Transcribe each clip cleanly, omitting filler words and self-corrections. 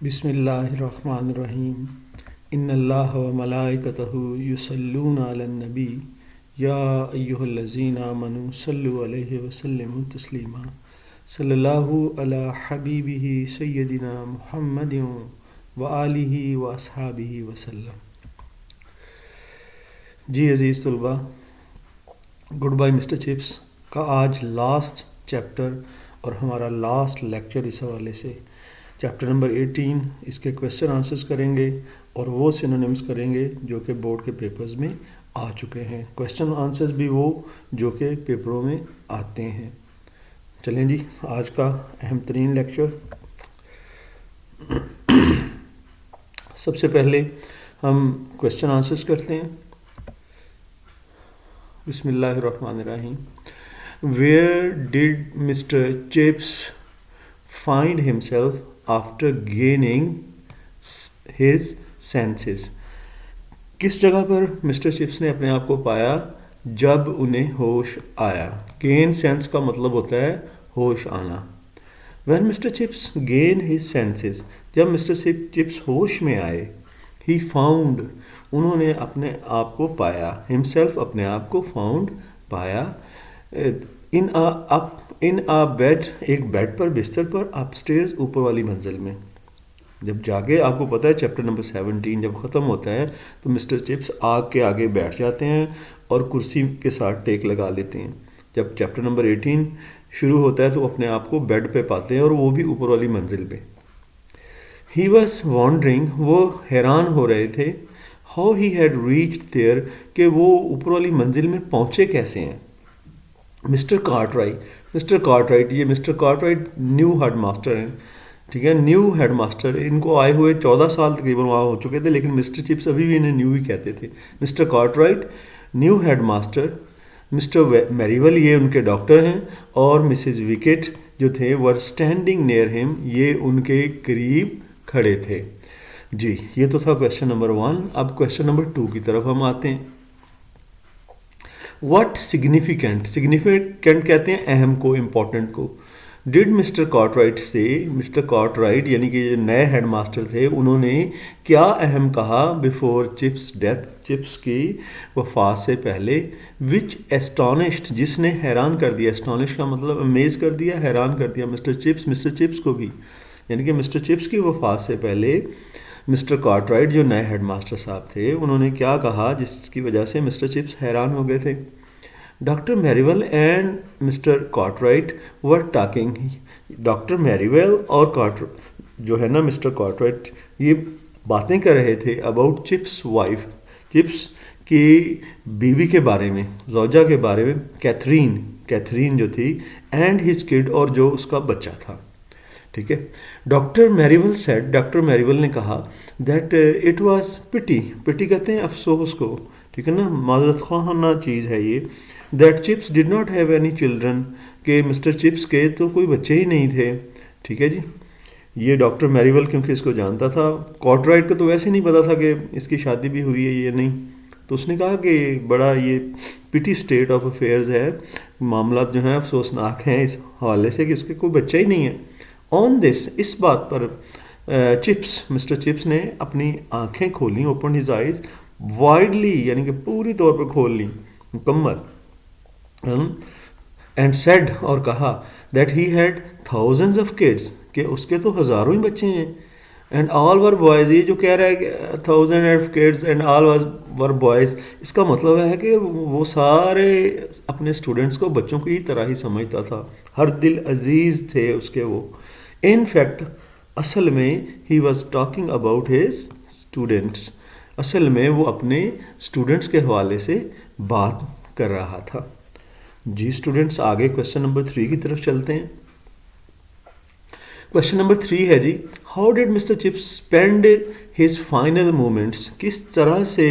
बिस्मिल्लाहिर्रहमानिर्रहीम इन्नल्लाह व मलाइकतहु युसल्लूना अलन नबी या अय्युहल्लज़ीना आमनू सल्लु अलैहि व सल्लिमू तस्लीमा सल्लल्लाहु अला हबीबिही सय्यदिना मुहम्मदिन व आलिही व अस्हाबिही वसल्लम। जी अज़ीज़ तलबा, गुड बाय मिस्टर चिप्स का आज लास्ट चैप्टर और हमारा लास्ट लेक्चर इस हवाले से चैप्टर नंबर 18 इसके क्वेश्चन आंसर्स करेंगे और वो सिनोनिम्स करेंगे जो कि बोर्ड के पेपर्स में आ चुके हैं। क्वेश्चन आंसर्स भी वो जो कि पेपरों में आते हैं। चलें जी, आज का अहम तरीन लेक्चर। सबसे पहले हम क्वेश्चन आंसर्स करते हैं। बिस्मिल्लाहिर्रहमानिर्रहीम। Where did Mr. Chips find himself after gaining his senses? किस जगह पर मिस्टर चिप्स ने अपने आप को पाया जब उन्हें होश आया? गेन सेंस का मतलब होता है होश आना। When Mr. Chips gained his senses, जब मिस्टर चिप्स होश में आए, he found, उन्होंने अपने आप को पाया, himself अपने आप को found पाया, इन अ बेड, एक बेड पर, बिस्तर पर, अपस्टेयर्स, ऊपर वाली मंजिल में। जब जाके आपको पता है चैप्टर नंबर 17 जब ख़त्म होता है तो मिस्टर चिप्स आग के आगे बैठ जाते हैं और कुर्सी के साथ टेक लगा लेते हैं। जब चैप्टर नंबर 18 शुरू होता है तो अपने आप को बेड पे पाते हैं और वो भी ऊपर वाली मंजिल पे। ही वॉज वॉन्डरिंग, वो हैरान हो रहे थे, how he had reached there, कि वो ऊपर वाली मंजिल में पहुँचे कैसे हैं। मिस्टर कार्टराइट, ये mister Cartwright new head master हैं, ठीक है, न्यू हेड मास्टर। इनको आए हुए 14 साल तकरीबन वहाँ हो चुके थे, लेकिन मिस्टर चिप्स अभी भी इन्हें न्यू ही कहते थे। Mister Cartwright new head master, Mister Merivale ये उनके डॉक्टर हैं, और मिसेस विकेट जो थे वर स्टैंडिंग नियर हिम, ये उनके करीब खड़े थे। जी, ये तो था क्वेश्चन नंबर 1। अब क्वेश्चन नंबर 2 की तरफ हम आते हैं। वट सिग्निफिकेंट कहते हैं अहम को, इम्पोर्टेंट को। डिड मिस्टर कार्टराइट से, मिस्टर कार्टराइट यानी कि जो नए हेड मास्टर थे उन्होंने क्या अहम कहा बिफोर चिप्स डेथ, चिप्स की वफात से पहले। विच एस्टॉनिश्ड, जिसने हैरान कर दिया, एस्टॉनिश का मतलब अमेज कर दिया, हैरान कर दिया मिस्टर चिप्स को भी। यानी कि मिस्टर चिप्स की वफात से पहले मिस्टर कार्टराइट जो नए हेडमास्टर साहब थे उन्होंने क्या कहा जिसकी वजह से मिस्टर चिप्स हैरान हो गए थे। Doctor Merivale and Mister Cartwright were talking, doctor Merivale और जो है ना मिस्टर कार्टराइट, ये बातें कर रहे थे अबाउट चिप्स वाइफ, चिप्स की बीवी के बारे में, जोजा के बारे में, कैथरीन जो थी, एंड हिज किड, और जो उसका बच्चा था। ठीक है। डॉक्टर मैरीवेल ने कहा दैट इट वाज पिटी कहते हैं अफसोस को, ठीक है ना, माजरत ख्वाहाना चीज़ है ये। That chips did not have any children, के मिस्टर चिप्स के तो कोई बच्चे ही नहीं थे। ठीक है जी, ये डॉक्टर मैरीवेल क्योंकि इसको जानता था, कार्टराइट को तो वैसे नहीं पता था कि इसकी शादी भी हुई है या नहीं, तो उसने कहा कि बड़ा ये पिटी स्टेट ऑफ अफेयर्स है, मामला जो है अफसोसनाक हैं इस हवाले से कि उसके कोई बच्चा ही नहीं है। ऑन दिस, इस बात पर मिस्टर चिप्स ने अपनी आंखें खोली, ओपन हिज आइज वाइडली, यानी कि पूरी तौर पर खोल ली, मुकम्मल, एंड सेड, और कहा that he had thousands of kids, कि उसके तो हज़ारों ही बच्चे हैं, एंड ऑल वर बॉयज़, ये जो कह रहा है कि thousand of kids and all were boys, इसका मतलब है कि वो सारे अपने स्टूडेंट्स को बच्चों की तरह ही समझता था, हर दिल अजीज़ थे उसके वो। इन फैक्ट, असल में he was talking about his students, असल में वो अपने स्टूडेंट्स के हवाले से बात कर रहा था। जी स्टूडेंट्स, आगे क्वेश्चन नंबर 3 की तरफ चलते हैं। क्वेश्चन नंबर 3 है जी, how did Mister Chips spend his final moments, किस तरह से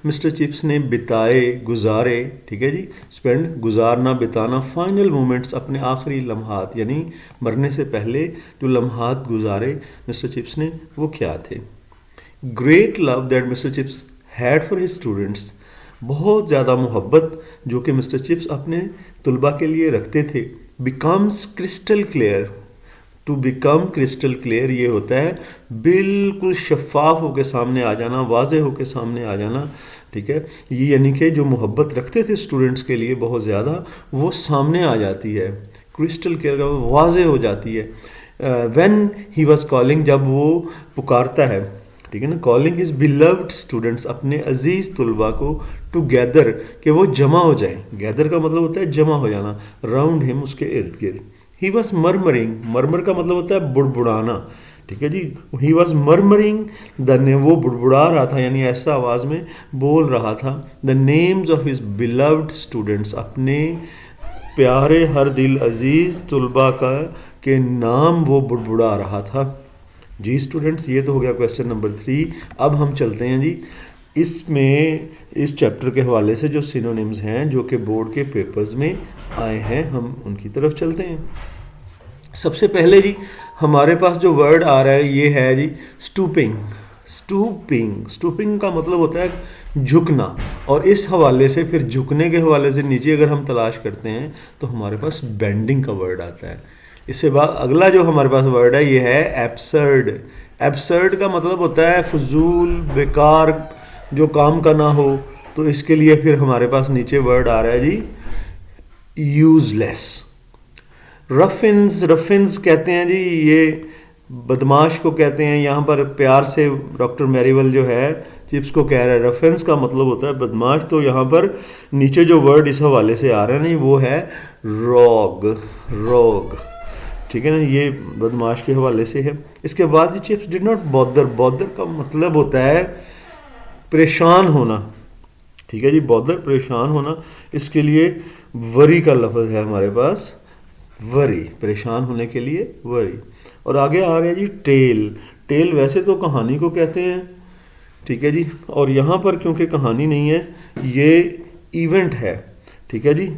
मिस्टर चिप्स ने गुजारे, ठीक है जी, स्पेंड गुजारना, बिताना, फाइनल मोमेंट्स अपने आखिरी लम्हात, यानी मरने से पहले जो लम्हात गुजारे मिस्टर चिप्स ने वो क्या थे। Great love that mister chips had for his students, बहुत ज़्यादा मोहब्बत जो कि मिस्टर चिप्स अपने तुलबा के लिए रखते थे। Becomes crystal clear, to become crystal clear ये होता है बिल्कुल शफाफ होकर सामने आ जाना, वाज़े होकर सामने आ जाना, ठीक है। ये यानी कि जो मोहब्बत रखते थे स्टूडेंट्स के लिए बहुत ज़्यादा, वो सामने आ जाती है, क्रिस्टल क्लियर वाज़े हो जाती है। व्हेन ही वाज कॉलिंग, जब वो पुकारता है, ठीक है ना, कॉलिंग इज बिलव्ड स्टूडेंट्स, अपने अजीज़ तुलबा को टू गैदर, कि वो जमा हो जाएं। गैदर का मतलब होता है जमा हो जाना, राउंड हिम, उसके इर्द गिर्द। ही वॉज मरमरिंग, मरमर का मतलब होता है बुड़बुड़ाना, ठीक है जी। ही वॉज मरमरिंग वो बुड़बुड़ा रहा था, यानी ऐसा आवाज़ में बोल रहा था, the names of his beloved students, अपने प्यारे हर दिल अजीज़ तुलबा का के नाम वो बुड़बुड़ा रहा था। जी स्टूडेंट्स, ये तो हो गया क्वेश्चन नंबर 3। अब हम चलते हैं जी इसमें, इस चैप्टर के हवाले से जो सिनोनिम्स हैं जो कि बोर्ड के पेपर्स में आए हैं, हम उनकी तरफ चलते हैं। सबसे पहले जी हमारे पास जो वर्ड आ रहा है ये है जी स्टूपिंग। स्टूपिंग, स्टूपिंग का मतलब होता है झुकना, और इस हवाले से फिर झुकने के हवाले से नीचे अगर हम तलाश करते हैं तो हमारे पास बेंडिंग का वर्ड आता है। इसके बाद अगला जो हमारे पास वर्ड है ये है एब्सर्ड। एब्सर्ड का मतलब होता है फजूल, बेकार, जो काम का ना हो। तो इसके लिए फिर हमारे पास नीचे वर्ड आ रहा है जी यूजलेस। रफिन्स, रफिन्स कहते हैं जी ये बदमाश को कहते हैं। यहाँ पर प्यार से डॉक्टर मैरीवेल जो है चिप्स को कह रहा है रफिन्स का मतलब होता है बदमाश। तो यहाँ पर नीचे जो वर्ड इस हवाले से आ रहा है नहीं वो है रॉग, रॉग, ठीक है ना, ये बदमाश के हवाले से है। इसके बाद chips did not bother, bother का मतलब होता है परेशान होना, ठीक है जी, बॉदर परेशान होना। इसके लिए वरी का लफ्ज़ है हमारे पास, वरी, परेशान होने के लिए वरी। और आगे आ रहा है जी टेल। टेल वैसे तो कहानी को कहते हैं, ठीक है जी, और यहाँ पर क्योंकि कहानी नहीं है ये इवेंट है, ठीक है जी।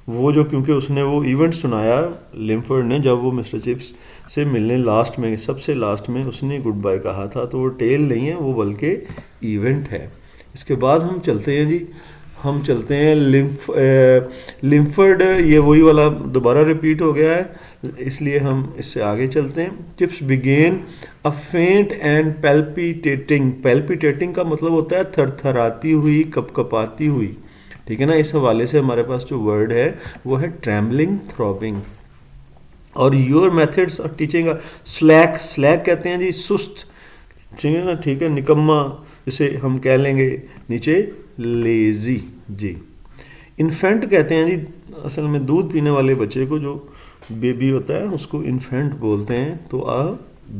वो जो क्योंकि उसने वो इवेंट सुनाया लिम्फर्ड ने जब वो मिस्टर चिप्स से मिलने लास्ट में, सबसे लास्ट में उसने गुड बाय कहा था, तो वो टेल नहीं है, वो बल्कि इवेंट है। इसके बाद हम चलते हैं जी, हम चलते हैं लिम्फर्ड, ये वही वाला दोबारा रिपीट हो गया है इसलिए हम इससे आगे चलते हैं। चिप्स बिगेन अ फेंट एंड पैल्पिटेटिंग। पैल्पिटेटिंग का मतलब होता है थरथराती हुई, कपकपाती हुई, ठीक है ना। इस हवाले से हमारे पास जो वर्ड है वो है ट्रैम्बलिंग, थ्रॉबिंग। और your methods of teaching slack, slack कहते हैं जी सुस्त, ठीक है ना, ठीक है, निकम्मा, इसे हम कह लेंगे नीचे लेजी जी। इन्फेंट कहते हैं जी असल में दूध पीने वाले बच्चे को, जो बेबी होता है उसको इन्फेंट बोलते हैं। तो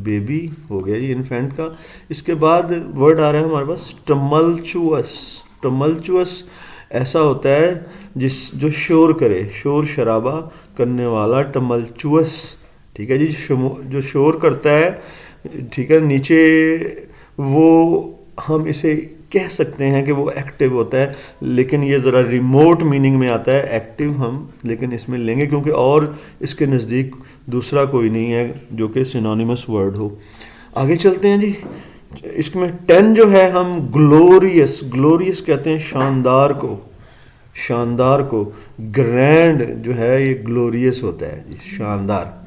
बेबी हो गया जी इन्फेंट का। इसके बाद वर्ड आ रहा है हमारे पास टमल्चुअस। टमल्चुअस ऐसा होता है जो शोर करे, शोर शराबा करने वाला, टमल्चुअस, ठीक है जी, जो शोर करता है, ठीक है। नीचे वो हम इसे कह सकते हैं कि वो एक्टिव होता है, लेकिन ये ज़रा रिमोट मीनिंग में आता है एक्टिव हम, लेकिन इसमें लेंगे क्योंकि और इसके नज़दीक दूसरा कोई नहीं है जो कि सिनोनिमस वर्ड हो। आगे चलते हैं जी। इसमें 10 जो है हम ग्लोरियस, ग्लोरियस कहते हैं शानदार को, शानदार को। ग्रैंड जो है ये ग्लोरियस होता है जी, शानदार।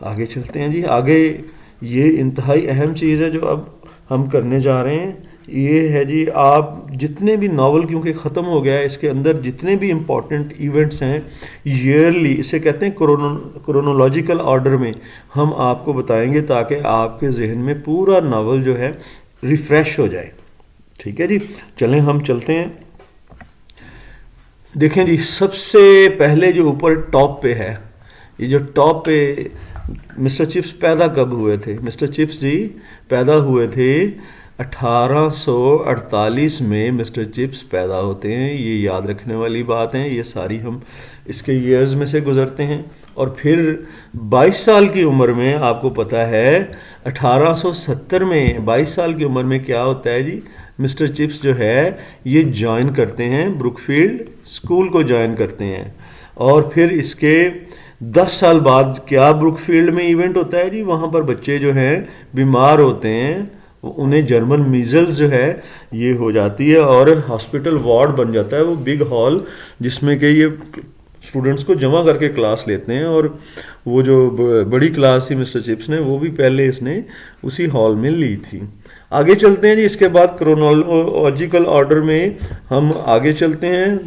आगे चलते हैं जी। आगे ये इंतहाई अहम चीज़ है जो अब हम करने जा रहे हैं, ये है जी आप जितने भी नावल क्योंकि ख़त्म हो गया है, इसके अंदर जितने भी इम्पॉर्टेंट इवेंट्स हैं ईयरली, इसे कहते हैं क्रोनोलॉजिकल ऑर्डर में हम आपको बताएंगे ताकि आपके जहन में पूरा नावल जो है रिफ़्रेश हो जाए, ठीक है जी। चलें हम चलते हैं। देखें जी सबसे पहले जो ऊपर टॉप पे है, ये जो टॉप पे मिस्टर चिप्स पैदा कब हुए थे? मिस्टर चिप्स जी पैदा हुए थे 1848 में मिस्टर चिप्स पैदा होते हैं। ये याद रखने वाली बात है, ये सारी हम इसके ईयर्स में से गुजरते हैं। और फिर 22 साल की उम्र में आपको पता है 1870 में 22 साल की उम्र में क्या होता है जी, मिस्टर चिप्स जो है ये ज्वाइन करते हैं ब्रुकफील्ड स्कूल को ज्वाइन करते हैं। और फिर इसके 10 साल बाद क्या ब्रुकफील्ड में इवेंट होता है जी, वहाँ पर बच्चे जो हैं बीमार होते हैं, उन्हें जर्मन मीजल्स जो है ये हो जाती है और हॉस्पिटल वार्ड बन जाता है, वो बिग हॉल जिसमें कि ये स्टूडेंट्स को जमा करके क्लास लेते हैं, और वो जो बड़ी क्लास थी मिस्टर चिप्स ने, वो भी पहले इसने उसी हॉल में ली थी। आगे चलते हैं जी, इसके बाद क्रोनोलॉजिकल ऑर्डर में हम आगे चलते हैं।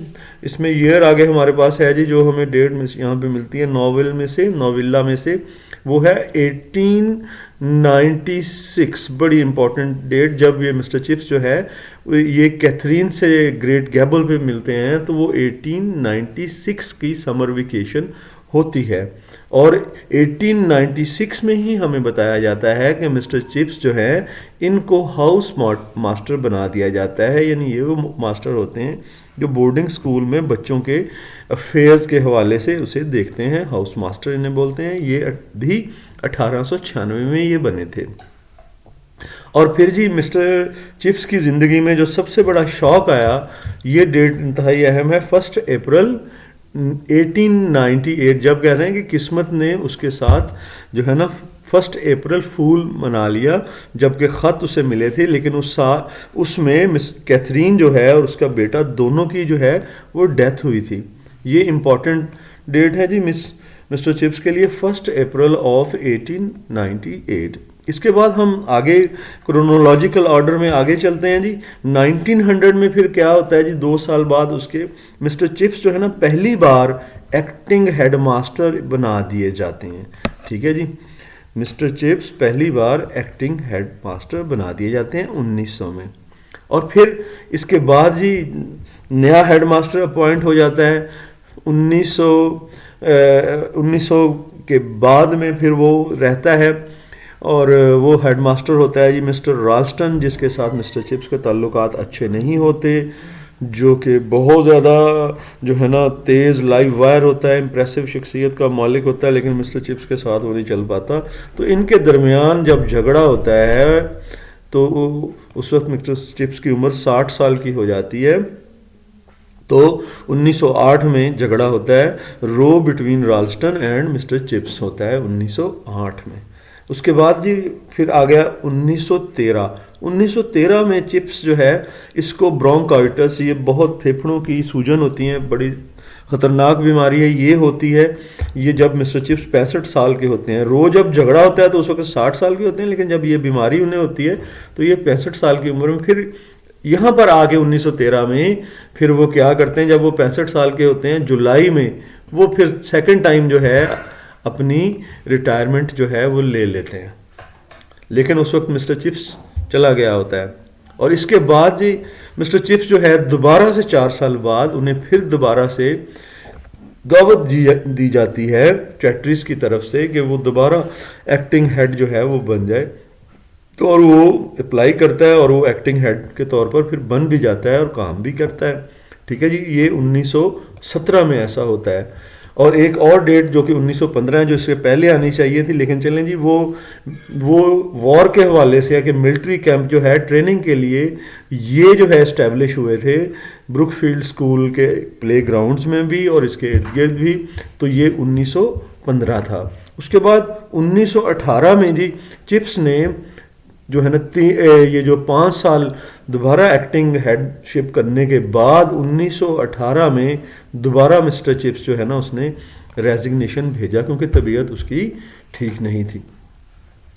इसमें ईयर आगे हमारे पास है जी, जो हमें डेट में यहाँ पे मिलती है नॉवेल में से, नोवेला में से, वो है 1896। बड़ी इंपॉर्टेंट डेट, जब ये मिस्टर चिप्स जो है ये कैथरीन से ग्रेट गैबल पे मिलते हैं, तो वो 1896 की समर वेकेशन होती है। और 1896 में ही हमें बताया जाता है कि मिस्टर चिप्स जो हैं इनको हाउस मास्टर बना दिया जाता है, यानी ये वो मास्टर होते हैं जो बोर्डिंग स्कूल में बच्चों के अफेयर्स के हवाले से उसे देखते हैं, हाउस मास्टर इन्हें बोलते हैं। ये भी 1896 में ये बने थे। और फिर जी मिस्टर चिप्स की ज़िंदगी में जो सबसे बड़ा शौक आया, ये डेट इंतहाई अहम है, 1 अप्रैल 1898, जब कह रहे हैं कि किस्मत ने उसके साथ जो है ना 1 अप्रैल फूल मना लिया, जबकि ख़त उसे मिले थे, लेकिन उसमें मिस कैथरीन जो है और उसका बेटा दोनों की जो है वो डेथ हुई थी। ये इम्पॉर्टेंट डेट है जी मिस्टर चिप्स के लिए, 1 अप्रैल ऑफ 1898। इसके बाद हम आगे क्रोनोलॉजिकल ऑर्डर में आगे चलते हैं जी। 1900 में फिर क्या होता है जी, 2 साल बाद उसके मिस्टर चिप्स जो है ना पहली बार एक्टिंग हेडमास्टर बना दिए जाते हैं। ठीक है जी, मिस्टर चिप्स पहली बार एक्टिंग हेडमास्टर बना दिए जाते हैं 1900 में। और फिर इसके बाद जी नया हेडमास्टर अपॉइंट हो जाता है 1900 के बाद में, फिर वो रहता है और वो हेडमास्टर होता है जी मिस्टर राल्स्टन, जिसके साथ मिस्टर चिप्स के ताल्लुकात अच्छे नहीं होते, जो कि बहुत ज़्यादा जो है ना तेज़ लाइव वायर होता है, इम्प्रेसिव शख्सियत का मालिक होता है, लेकिन मिस्टर चिप्स के साथ वो नहीं चल पाता। तो इनके दरमियान जब झगड़ा होता है तो उस वक्त मिस्टर चिप्स की उम्र 60 साल की हो जाती है। तो 1908 में झगड़ा होता है, रो बिटवीन राल्स्टन एंड मिस्टर चिप्स होता है 1908 में। उसके बाद जी फिर आ गया 1913 में चिप्स जो है इसको ब्रोंकाइटिस, ये बहुत फेफड़ों की सूजन होती है, बड़ी ख़तरनाक बीमारी है ये होती है। ये जब मिस्टर चिप्स 65 साल के होते हैं, रोज़ जब झगड़ा होता है तो उस वक्त 60 साल के होते हैं, लेकिन जब ये बीमारी उन्हें होती है तो ये 65 साल की उम्र में, फिर यहाँ पर आके 1913 में फिर वो क्या करते हैं, जब वो 65 साल के होते हैं जुलाई में, वो फिर सेकंड टाइम जो है अपनी रिटायरमेंट जो है वो ले लेते हैं, लेकिन उस वक्त मिस्टर चिप्स चला गया होता है। और इसके बाद जी मिस्टर चिप्स जो है दोबारा से 4 साल बाद उन्हें फिर दोबारा से दावत दी जाती है चैटरीज की तरफ से कि वो दोबारा एक्टिंग हेड जो है वो बन जाए, तो और वो अप्लाई करता है और वो एक्टिंग हेड के तौर पर फिर बन भी जाता है और काम भी करता है। ठीक है जी, ये 1917 में ऐसा होता है। और एक और डेट जो कि 1915 है, जो इससे पहले आनी चाहिए थी, लेकिन चलें जी वो वॉर के हवाले से है कि मिलिट्री कैंप जो है ट्रेनिंग के लिए ये जो है इस्टेब्लिश हुए थे ब्रुकफील्ड स्कूल के प्ले ग्राउंड्स में भी और इसके इर्द गिर्द भी, तो ये 1915 था। उसके बाद 1918 में जी चिप्स ने जो है ना ये जो 5 साल दोबारा एक्टिंग हेडशिप करने के बाद 1918 में दोबारा मिस्टर चिप्स जो है ना उसने रेजिग्नेशन भेजा, क्योंकि तबीयत उसकी ठीक नहीं थी।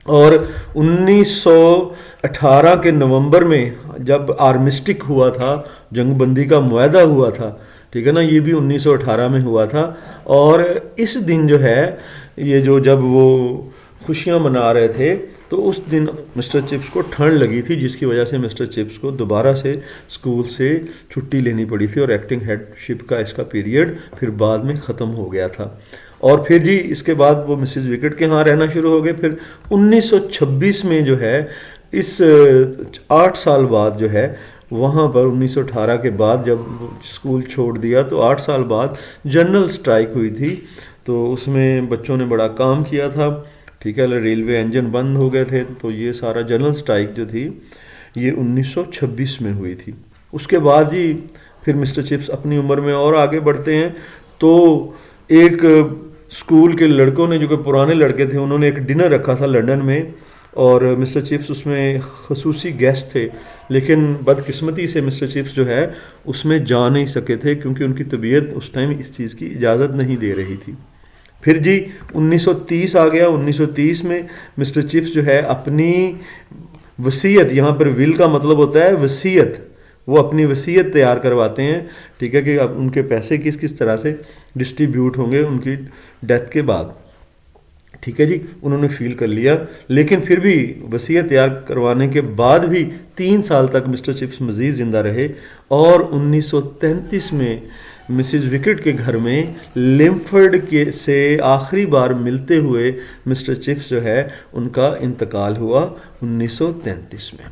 और 1918 के नवंबर में जब आर्मिस्टिक हुआ था, जंगबंदी का मुआहदा हुआ था, ठीक है ना, ये भी 1918 में हुआ था। और इस दिन जो है ये जो जब वो खुशियां मना रहे थे, तो उस दिन मिस्टर चिप्स को ठंड लगी थी, जिसकी वजह से मिस्टर चिप्स को दोबारा से स्कूल से छुट्टी लेनी पड़ी थी और एक्टिंग हेडशिप का इसका पीरियड फिर बाद में ख़त्म हो गया था। और फिर जी इसके बाद वो मिसिस विकेट के यहाँ रहना शुरू हो गए। फिर 1926 में जो है इस 8 साल बाद जो है वहाँ पर 1918 के बाद जब स्कूल छोड़ दिया तो 8 साल बाद जनरल स्ट्राइक हुई थी, तो उसमें बच्चों ने बड़ा काम किया था। ठीक है, रेलवे इंजन बंद हो गए थे, तो ये सारा जनरल स्ट्राइक जो थी ये 1926 में हुई थी। उसके बाद जी फिर मिस्टर चिप्स अपनी उम्र में और आगे बढ़ते हैं, तो एक स्कूल के लड़कों ने, जो कि पुराने लड़के थे, उन्होंने एक डिनर रखा था लंदन में, और मिस्टर चिप्स उसमें खसूसी गेस्ट थे, लेकिन बदकिस्मती से मिस्टर चिप्स जो है उसमें जा नहीं सके थे क्योंकि उनकी तबीयत उस टाइम इस चीज़ की इजाज़त नहीं दे रही थी। फिर जी 1930 आ गया। 1930 में मिस्टर चिप्स जो है अपनी वसीयत, यहाँ पर विल का मतलब होता है वसीयत, वो अपनी वसीयत तैयार करवाते हैं, ठीक है, कि अब उनके पैसे किस किस तरह से डिस्ट्रीब्यूट होंगे उनकी डेथ के बाद। ठीक है जी, उन्होंने फील कर लिया, लेकिन फिर भी वसीयत तैयार करवाने के बाद भी 3 साल तक मिस्टर चिप्स मज़ीद ज़िंदा रहे और 1933 में मिसिज विकेट के घर में लिम्फर्ड के से आखिरी बार मिलते हुए मिस्टर चिप्स जो है उनका इंतकाल हुआ 1933 में।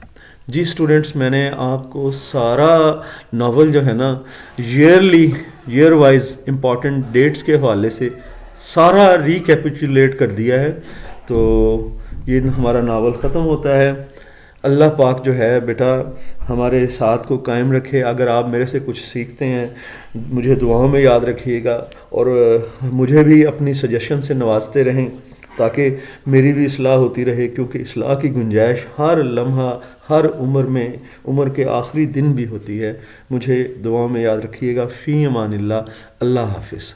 जी स्टूडेंट्स, मैंने आपको सारा नावल जो है ना ईयर वाइज इम्पॉर्टेंट डेट्स के हवाले से सारा रिकैपिचुलेट कर दिया है। तो ये हमारा नावल ख़त्म होता है। अल्लाह पाक जो है बेटा हमारे साथ को कायम रखे। अगर आप मेरे से कुछ सीखते हैं मुझे दुआओं में याद रखिएगा और मुझे भी अपनी सजेशन से नवाजते रहें ताकि मेरी भी इस्लाह होती रहे, क्योंकि इस्लाह की गुंजाइश हर लम्हा हर उम्र के आखिरी दिन भी होती है। मुझे दुआओं में याद रखिएगा। फ़ी अमानिल्लाह। अल्लाह हाफ़िज़।